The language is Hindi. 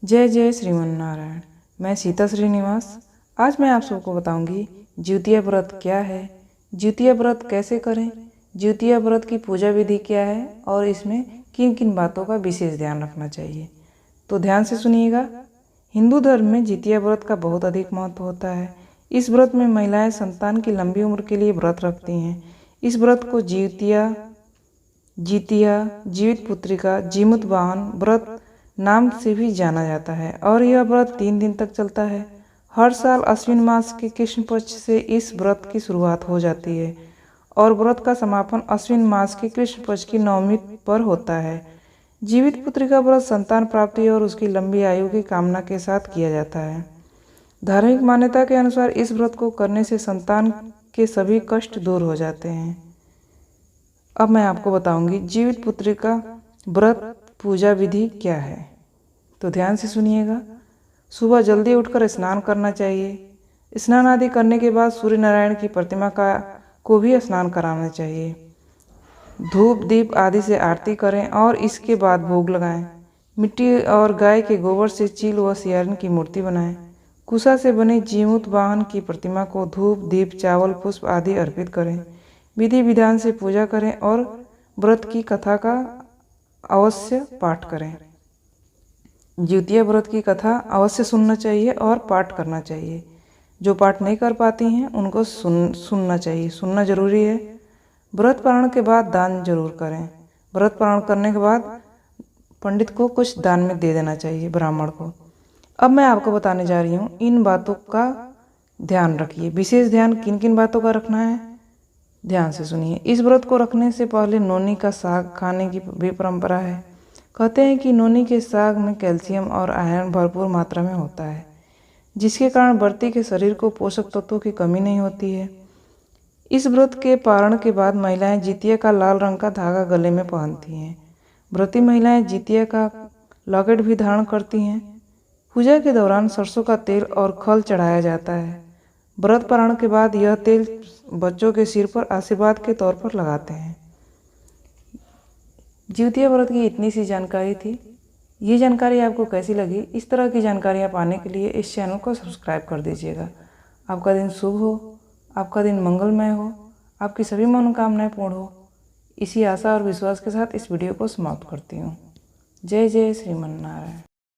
जय जय श्रीमन नारायण। मैं सीता श्रीनिवास। आज मैं आप सबको बताऊंगी ज्योतिया व्रत क्या है, ज्योतिया व्रत कैसे करें, ज्योतिया व्रत की पूजा विधि क्या है और इसमें किन किन बातों का विशेष ध्यान रखना चाहिए। तो ध्यान से सुनिएगा। हिंदू धर्म में ज्योतिया व्रत का बहुत अधिक महत्व होता है। इस व्रत में महिलाएं संतान की लंबी उम्र के लिए व्रत रखती हैं। इस व्रत को जितिया, जीवित पुत्रिका, जीमुत वाहन व्रत नाम से भी जाना जाता है और यह व्रत 3 दिन तक चलता है। हर साल अश्विन मास के कृष्ण पक्ष से इस व्रत की शुरुआत हो जाती है और व्रत का समापन अश्विन मास के कृष्ण पक्ष की नवमी पर होता है। जीवित पुत्री का व्रत संतान प्राप्ति और उसकी लंबी आयु की कामना के साथ किया जाता है। धार्मिक मान्यता के अनुसार इस व्रत को करने से संतान के सभी कष्ट दूर हो जाते हैं। अब मैं आपको बताऊंगी जीवित पुत्री का व्रत पूजा विधि क्या है, तो ध्यान से सुनिएगा। सुबह जल्दी उठकर स्नान करना चाहिए। स्नान आदि करने के बाद सूर्य नारायण की प्रतिमा को भी स्नान कराना चाहिए। धूप दीप आदि से आरती करें और इसके बाद भोग लगाएं। मिट्टी और गाय के गोबर से चील व सियारिन की मूर्ति बनाएं। कुशा से बने जीमूत वाहन की प्रतिमा को धूप दीप चावल पुष्प आदि अर्पित करें। विधि विधान से पूजा करें और व्रत की कथा का अवश्य पाठ करें। ज्योतिया व्रत की कथा अवश्य सुनना चाहिए और पाठ करना चाहिए। जो पाठ नहीं कर पाती हैं उनको सुनना चाहिए, सुनना जरूरी है। व्रत पारण के बाद दान जरूर करें। व्रत पारण करने के बाद पंडित को कुछ दान में दे देना चाहिए, ब्राह्मण को। अब मैं आपको बताने जा रही हूँ इन बातों का ध्यान रखिए। विशेष ध्यान किन किन बातों का रखना है, ध्यान से सुनिए। इस व्रत को रखने से पहले नोनी का साग खाने की भी परंपरा है। कहते हैं कि नोनी के साग में कैल्शियम और आयरन भरपूर मात्रा में होता है, जिसके कारण व्रती के शरीर को पोषक तत्वों की कमी नहीं होती है। इस व्रत के पारण के बाद महिलाएं जितिया का लाल रंग का धागा गले में पहनती हैं। व्रती महिलाएं जितिया का लॉकेट भी धारण करती हैं। पूजा के दौरान सरसों का तेल और खल चढ़ाया जाता है। व्रत पारण के बाद यह तेल बच्चों के सिर पर आशीर्वाद के तौर पर लगाते हैं। ज्योतिया व्रत की इतनी सी जानकारी थी। ये जानकारी आपको कैसी लगी? इस तरह की जानकारियाँ पाने के लिए इस चैनल को सब्सक्राइब कर दीजिएगा। आपका दिन शुभ हो, आपका दिन मंगलमय हो, आपकी सभी मनोकामनाएं पूर्ण हो। इसी आशा और विश्वास के साथ इस वीडियो को समाप्त करती हूँ। जय जय श्रीमन नारायण।